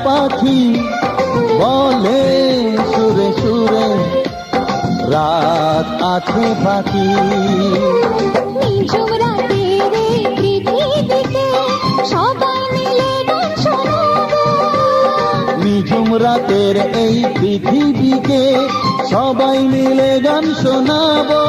পাখি বলে সুরে সুরে রাত আছে বাকি। নিঝুম রাতের এই পৃথিবীতে সবাই মিলে গান শোনাবো। নিঝুম রাতের এই পৃথিবীকে সবাই মিলে গান শোনাবো।